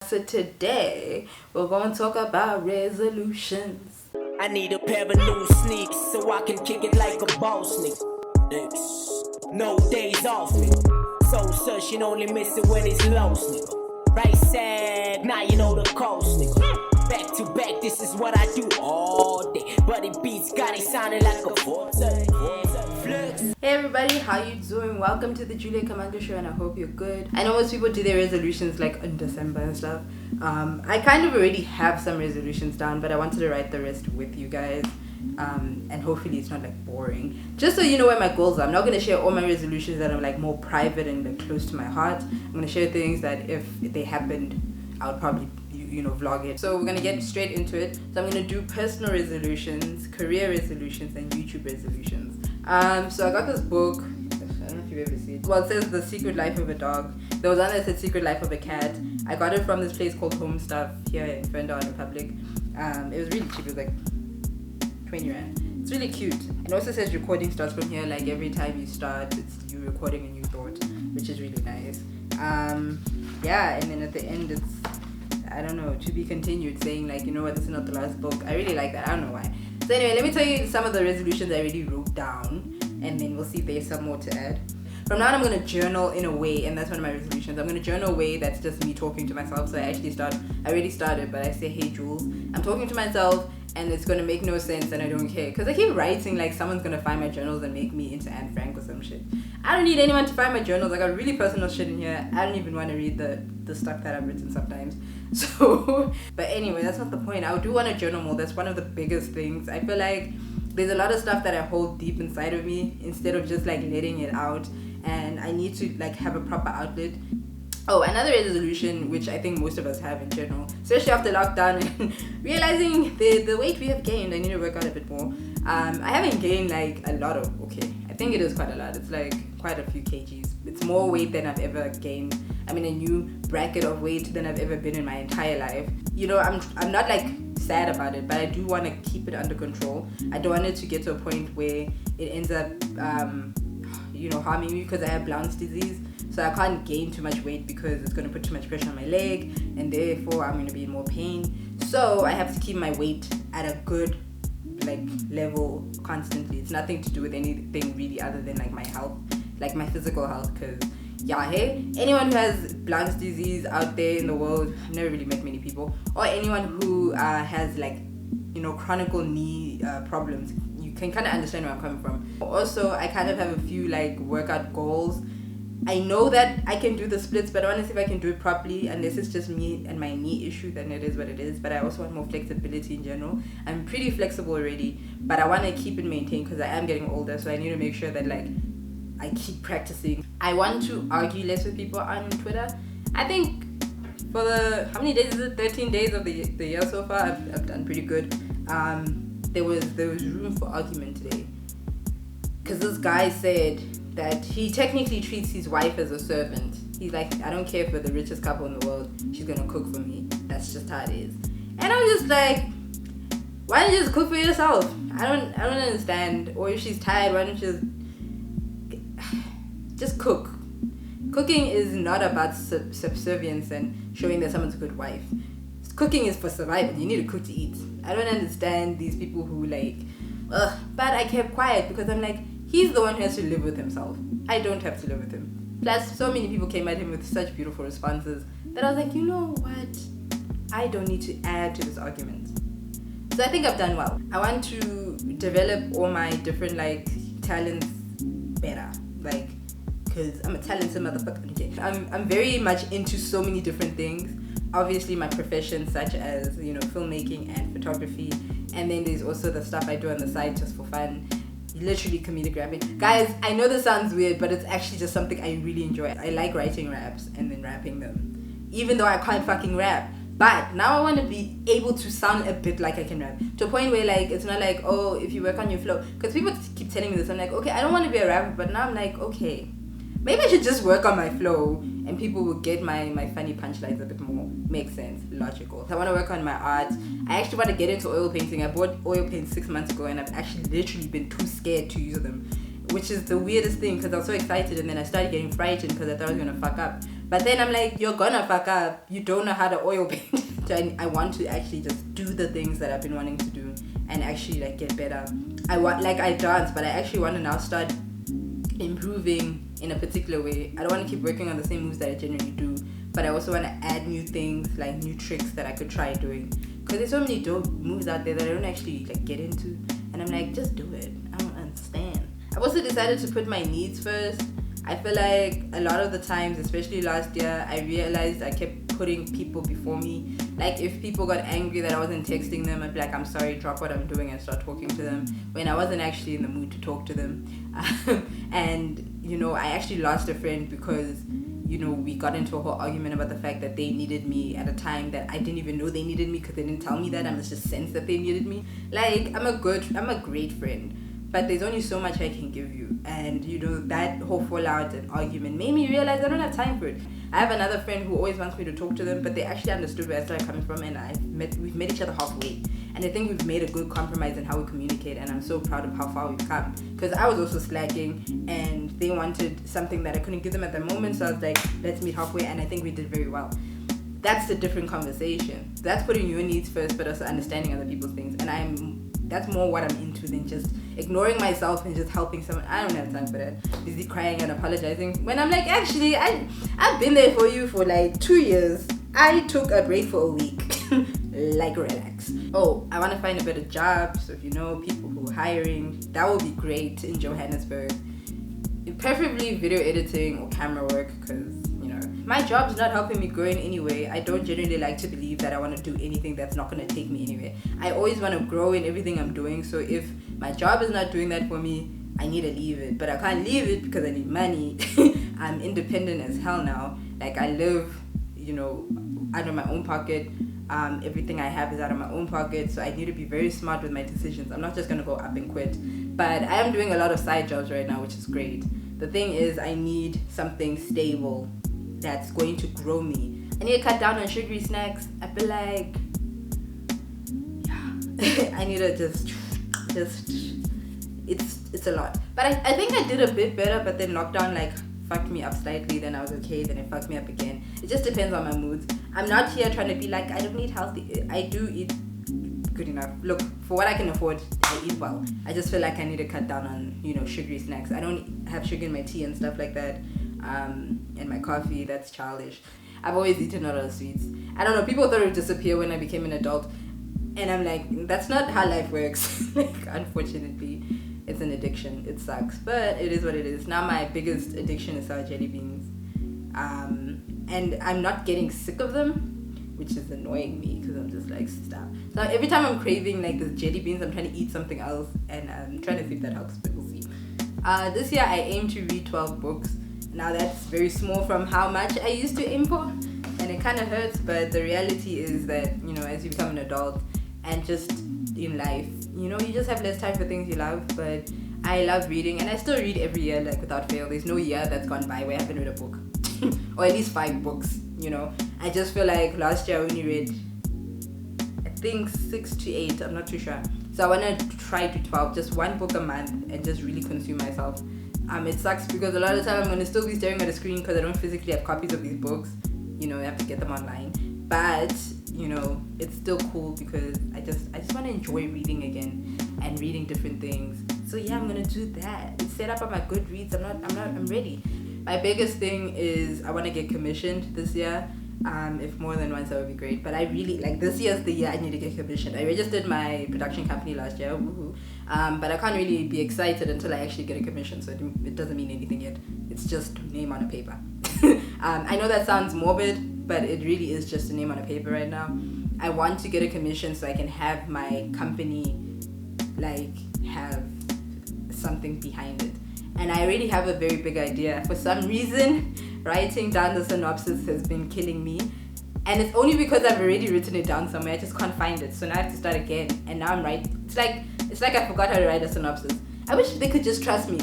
So today we're going to talk about resolutions. I need a pair of new sneaks so I can kick it like a boss nigga. No days off nigga. Soul searching only miss it when it's lost nigga. Right side, now you know the coast nigga. Back to back, this is what I do all day. But it beats got it sounding like a forte. Flex. Hey everybody, how you doing? Welcome to the Julia Kamanga show and I hope you're good. I know most people do their resolutions like in December and stuff. I kind of already have some resolutions down, but I wanted to write the rest with you guys. And hopefully it's not like boring. Just so you know where my goals are. I'm not going to share all my resolutions that are like more private and like, close to my heart. I'm going to share things that if they happened, I would probably vlog it. So we're gonna get straight into it. So I'm gonna do personal resolutions, career resolutions, and YouTube resolutions. So I got this book. I don't know if you've ever seen it. Well, it says The Secret Life of a Dog. There was one that said Secret Life of a Cat. I got it from this place called Home Stuff here in Fender Republic. It was really cheap. It was like 20 rand. It's really cute. It also says recording starts from here. Like every time you start, it's you recording a new thought, which is really nice. Yeah, and then at the end it's, I don't know, to be continued, saying like, you know what, this is not the last book. I really like that. I don't know why. So anyway, let me tell you some of the resolutions I already wrote down, and then we'll see if there's some more to add. From now on, I'm going to journal in a way, and that's one of my resolutions. I'm going to journal a way that's just me talking to myself. So I already started, but I say, hey Jules, I'm talking to myself, and it's going to make no sense, and I don't care. Because I keep writing like someone's going to find my journals and make me into Anne Frank or some shit. I don't need anyone to find my journals. I got really personal shit in here. I don't even want to read the stuff that I've written sometimes. So, but anyway, that's not the point. I do want to journal more. That's one of the biggest things. I feel like there's a lot of stuff that I hold deep inside of me instead of just like letting it out. And I need to like have a proper outlet. Oh, another resolution, which I think most of us have in general, especially after lockdown and realizing the weight we have gained, I need to work out a bit more. I haven't gained like a lot of, I think it is quite a lot. It's like quite a few kgs. It's more weight than I've ever gained. I'm in a new bracket of weight than I've ever been in my entire life. You know, I'm not like sad about it, but I do want to keep it under control. I don't want it to get to a point where it ends up harming me, because I have Blount's disease. So I can't gain too much weight because it's going to put too much pressure on my leg, and therefore I'm going to be in more pain. So I have to keep my weight at a good like level constantly. It's nothing to do with anything really other than like my health, like my physical health. Because anyone who has Blount's disease out there in the world, I've never really met many people, or anyone who has like chronic knee problems, you can kind of understand where I'm coming from. Also, I kind of have a few like workout goals. I know that I can do the splits, but I want to see if I can do it properly. Unless it's just me and my knee issue, then it is what it is. But I also want more flexibility in general. I'm pretty flexible already, but I want to keep it maintained because I am getting older. So I need to make sure that like I keep practicing. I want to argue less with people on Twitter. I think for how many days is it? 13 days of the year so far, I've done pretty good. There was room for argument today, because this guy said that he technically treats his wife as a servant. He's like, I don't care if we're the richest couple in the world, she's gonna cook for me. That's just how it is. And I'm just like, why don't you just cook for yourself? I don't understand. Or if she's tired, why don't you just cook? Cooking is not about subservience and showing that someone's a good wife. Cooking is for survival. You need to cook to eat. I don't understand these people who like, but I kept quiet because I'm like, he's the one who has to live with himself. I don't have to live with him. Plus, so many people came at him with such beautiful responses that I was like, you know what? I don't need to add to this argument. So I think I've done well. I want to develop all my different like talents better. Like, because I'm a talented motherfucker. Okay. I'm very much into so many different things. Obviously my profession, such as filmmaking and photography, and then there's also the stuff I do on the side just for fun, literally comedic rapping. Guys, I know this sounds weird, but it's actually just something I really enjoy. I like writing raps and then rapping them, even though I can't fucking rap. But now I want to be able to sound a bit like I can rap, to a point where like it's not like, oh, if you work on your flow, because people keep telling me this. I'm like, okay, I don't want to be a rapper, but now I'm like, okay, maybe I should just work on my flow and people will get my funny punchlines a bit more. Makes sense, logical. I want to work on my art. I actually want to get into oil painting. I bought oil paints 6 months ago and I've actually literally been too scared to use them, which is the weirdest thing, because I was so excited and then I started getting frightened because I thought I was going to fuck up. But then I'm like, you're gonna fuck up. You don't know how to oil paint. So I want to actually just do the things that I've been wanting to do and actually like get better. I dance, but I actually want to now start improving in a particular way. I don't want to keep working on the same moves that I generally do, but I also want to add new things, like new tricks that I could try doing. Because there's so many dope moves out there that I don't actually like get into, and I'm like, just do it. I don't understand. I've also decided to put my needs first. I feel like a lot of the times, especially last year, I realized I kept putting people before me. Like if people got angry that I wasn't texting them, I'd be like, I'm sorry, drop what I'm doing and start talking to them, when I wasn't actually in the mood to talk to them. And you know, I actually lost a friend because, you know, we got into a whole argument about the fact that they needed me at a time that I didn't even know they needed me, because they didn't tell me that. I must just sense that they needed me. Like I'm a great friend, but there's only so much I can give you. And you know, that whole fallout and argument made me realize I don't have time for it. I have another friend who always wants me to talk to them, but they actually understood where I started coming from, and we've met each other halfway. And I think we've made a good compromise in how we communicate, and I'm so proud of how far we've come. Because I was also slacking, and they wanted something that I couldn't give them at the moment, so I was like, let's meet halfway, and I think we did very well. That's a different conversation. That's putting your needs first, but also understanding other people's things. And that's more what I'm into than just ignoring myself and just helping someone. I don't have time for that. Busy crying and apologizing. When I'm like, actually, I've been there for you for like 2 years. I took a break for a week. Like, relax. Oh, I want to find a better job. So if you know people who are hiring, that would be great in Johannesburg. Preferably video editing or camera work, because my job's not helping me grow in any way. I don't generally like to believe that I want to do anything that's not going to take me anywhere. I always want to grow in everything I'm doing. So if my job is not doing that for me, I need to leave it. But I can't leave it because I need money. I'm independent as hell now. Like, I live, out of my own pocket. Everything I have is out of my own pocket. So I need to be very smart with my decisions. I'm not just going to go up and quit. But I am doing a lot of side jobs right now, which is great. The thing is, I need something stable that's going to grow me. I need to cut down on sugary snacks. I feel like, I need to just it's a lot. But I think I did a bit better, but then lockdown fucked me up slightly, then I was okay, then it fucked me up again. It just depends on my moods. I'm not here trying to be like, I don't eat healthy. I do eat good enough. Look, for what I can afford, I eat well. I just feel like I need to cut down on, sugary snacks. I don't have sugar in my tea and stuff like that. And my coffee, that's childish. I've always eaten a lot of sweets. I don't know, people thought it would disappear when I became an adult, and I'm like, that's not how life works. Unfortunately, it's an addiction. It sucks, but it is what it is. Now my biggest addiction is sour jelly beans, and I'm not getting sick of them, which is annoying me, because I'm just like, stop. So every time I'm craving the jelly beans, I'm trying to eat something else, and I'm trying to see if that helps, but we'll see. This year I aim to read 12 books. Now that's very small from how much I used to aim for, and it kind of hurts, but the reality is that, as you become an adult and just in life, you just have less time for things you love. But I love reading, and I still read every year, without fail. There's no year that's gone by where I haven't read a book, or at least 5 books, I just feel like last year I only read, I think 6 to 8, I'm not too sure. So I want to try to 12, just 1 book a month, and just really consume myself. It sucks because a lot of the time I'm going to still be staring at a screen because I don't physically have copies of these books. I have to get them online. But, it's still cool because I just want to enjoy reading again and reading different things. So yeah, I'm going to do that. It's set up on my Goodreads. I'm ready. My biggest thing is I want to get commissioned this year. If more than once, that would be great. But I really, this year's the year I need to get commissioned. I registered my production company last year, woohoo. But I can't really be excited until I actually get a commission, so it doesn't mean anything yet. It's just name on a paper. I know that sounds morbid, but it really is just a name on a paper right now. I want to get a commission so I can have my company, have something behind it. And I already have a very big idea. For some reason, writing down the synopsis has been killing me. And it's only because I've already written it down somewhere. I just can't find it. So now I have to start again. And now I'm writing. It's like I forgot how to write a synopsis. I wish they could just trust me.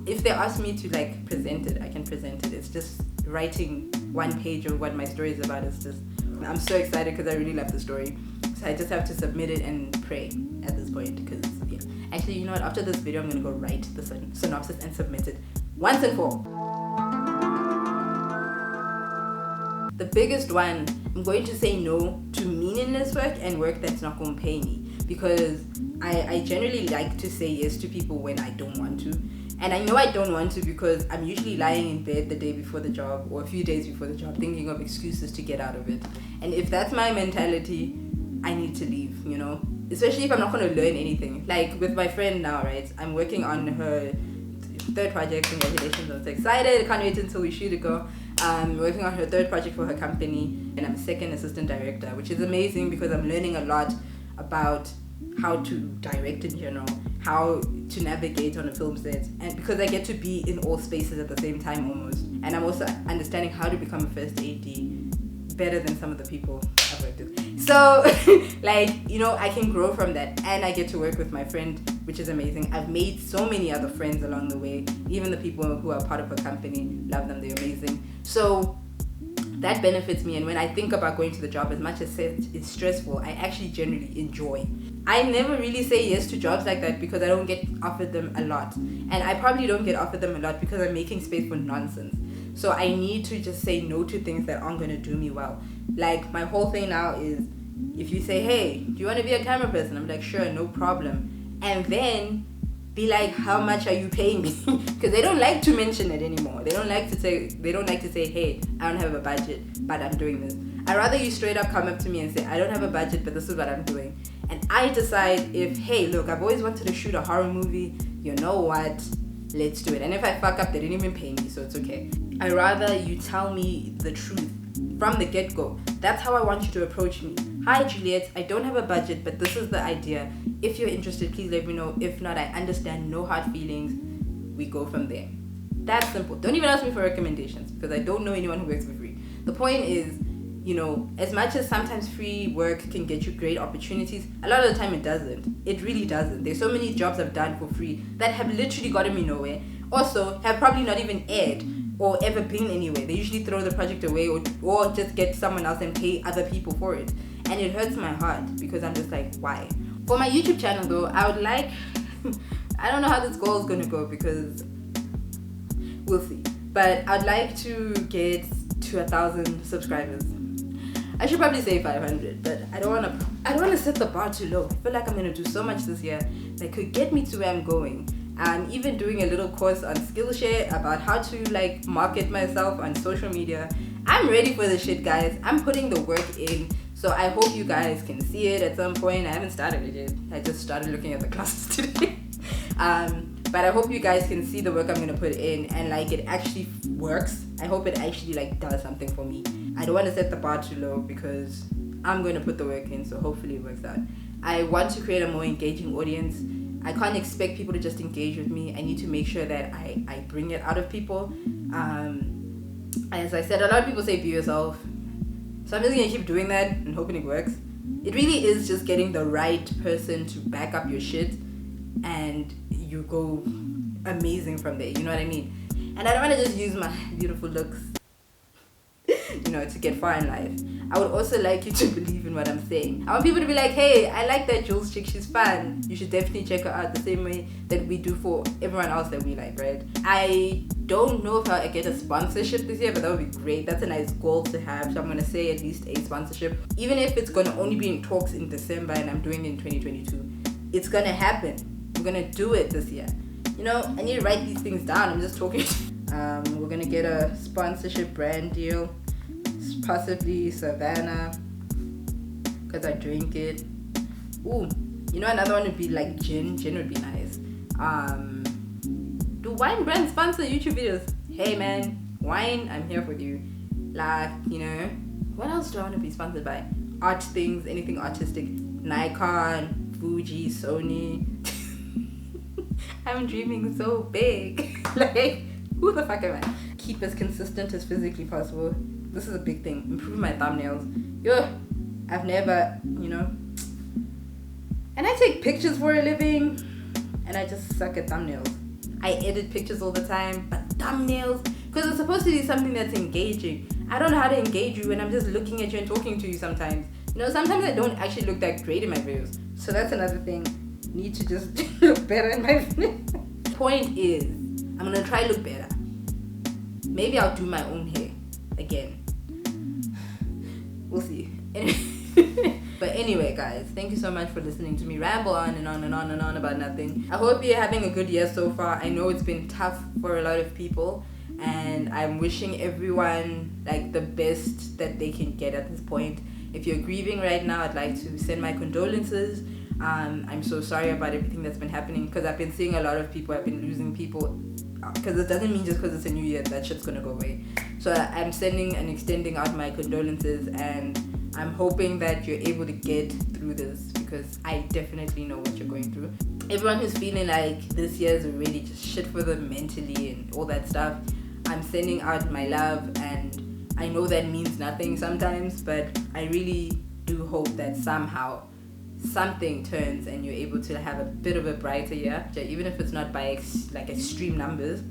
If they ask me to present it, I can present it. It's just writing 1 page of what my story is about. I'm so excited because I really love the story. So I just have to submit it and pray at this point. Because, yeah. Actually, you know what? After this video, I'm going to go write the synopsis and submit it once and for all. The biggest one, I'm going to say no to meaningless work and work that's not going to pay me, because I generally like to say yes to people when I don't want to. And I know I don't want to because I'm usually lying in bed the day before the job or a few days before the job thinking of excuses to get out of it. And if that's my mentality, I need to leave, you know? Especially if I'm not going to learn anything. Like with my friend now, right? I'm working on her third project. Congratulations, I'm so excited. I can't wait until we shoot it go. I'm working on her third project for her company, and I'm second assistant director, which is amazing because I'm learning a lot about how to direct in general, how to navigate on a film set, and because I get to be in all spaces at the same time almost. And I'm also understanding how to become a first AD better than some of the people I've worked with. So like, you know, I can grow from that, and I get to work with my friend, which is amazing. I've made so many other friends along the way, even the people who are part of her company, love them, they're amazing. So that benefits me, and when I think about going to the job, as much as it's stressful, I actually generally enjoy. I never really say yes to jobs like that because I don't get offered them a lot, and I probably don't get offered them a lot because I'm making space for nonsense. So I need to just say no to things that aren't going to do me well. Like my whole thing now is, if you say, hey, do you want to be a camera person? I'm like, sure, no problem. And then be like, how much are you paying me? Because they don't like to mention it anymore. They don't like to say, hey, I don't have a budget, but I'm doing this. I'd rather you straight up come up to me and say, I don't have a budget, but this is what I'm doing. And I decide if, hey, look, I've always wanted to shoot a horror movie. You know what? Let's do it. And if I fuck up, they didn't even pay me, so it's okay. I'd rather you tell me the truth from the get-go. That's how I want you to approach me. Hi, Juliet, I don't have a budget, but this is the idea. If you're interested, please let me know. If not, I understand, no hard feelings. We go from there. That's simple. Don't even ask me for recommendations because I don't know anyone who works for free. The point is, you know, as much as sometimes free work can get you great opportunities, a lot of the time it doesn't. It really doesn't. There's so many jobs I've done for free that have literally gotten me nowhere. Also, have probably not even aired or ever been anywhere. They usually throw the project away or just get someone else and pay other people for it. And it hurts my heart because I'm just like, why? For my YouTube channel though, I would like, I don't know how this goal is going to go because we'll see. But I'd like to get to 1,000 subscribers. I should probably say 500, but I don't want to set the bar too low. I feel like I'm going to do so much this year that could get me to where I'm going. I'm even doing a little course on Skillshare about how to like market myself on social media. I'm ready for this shit, guys. I'm putting the work in. So I hope you guys can see it at some point. I haven't started it yet. I just started looking at the classes today. But I hope you guys can see the work I'm gonna put in and like it actually works. I hope it actually like does something for me. I don't want to set the bar too low because I'm going to put the work in, so hopefully it works out. I want to create a more engaging audience. I can't expect people to just engage with me. I need to make sure that I bring it out of people. As I said, a lot of people say be yourself. So I'm just going to keep doing that and hoping it works. It really is just getting the right person to back up your shit and you go amazing from there. You know what I mean? And I don't want to just use my beautiful looks, you know, to get far in life. I would also like you to believe in what I'm saying. I want people to be like, hey, I like that Jules chick, she's fun. You should definitely check her out the same way that we do for everyone else that we like, right? I don't know if I'll get a sponsorship this year, but that would be great. That's a nice goal to have. So I'm going to say at least a sponsorship. Even if it's going to only be in talks in December and I'm doing it in 2022, it's going to happen. We're going to do it this year. You know, I need to write these things down. I'm just talking. We're going to get a sponsorship brand deal. Possibly Savannah, because I drink it. Ooh, you know, another one would be like gin. Gin would be nice. Do wine brands sponsor YouTube videos? Hey man, wine, I'm here for you. Like, you know, what else do I want to be sponsored by? Art things, anything artistic. Nikon, Fuji, Sony. I'm dreaming so big. Like, who the fuck am I? Keep as consistent as physically possible. This is a big thing. Improve my thumbnails. Yo, I've never, you know. And I take pictures for a living, and I just suck at thumbnails. I edit pictures all the time, but thumbnails, because it's supposed to be something that's engaging. I don't know how to engage you when I'm just looking at you and talking to you sometimes. You know, sometimes I don't actually look that great in my videos. So that's another thing. Need to just look better in my videos. Point is, I'm going to try to look better. Maybe I'll do my own hair again. We'll see. But anyway, guys, thank you so much for listening to me ramble on and on and on and on about nothing. I hope you're having a good year so far. I know it's been tough for a lot of people, and I'm wishing everyone like the best that they can get at this point. If you're grieving right now, I'd like to send my condolences. I'm so sorry about everything that's been happening, because I've been seeing a lot of people. I've been losing people, because it doesn't mean just because it's a new year that shit's gonna go away. So I'm sending and extending out my condolences, and I'm hoping that you're able to get through this, because I definitely know what you're going through. Everyone who's feeling like this year is really just shit for them mentally and all that stuff, I'm sending out my love, and I know that means nothing sometimes, but I really do hope that somehow something turns and you're able to have a bit of a brighter year, even if it's not by like extreme numbers.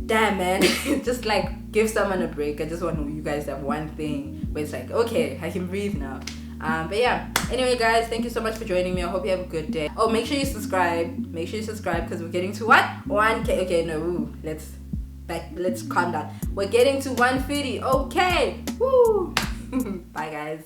Damn, man. Just like give someone a break. I just want you guys to have one thing where it's like, okay, I can breathe now. But yeah, anyway, guys, thank you so much for joining me. I hope you have a good day. Oh, make sure you subscribe, because we're getting to what? 1K. Okay, no, let's calm down. We're getting to 150. Okay. Woo. Bye, guys.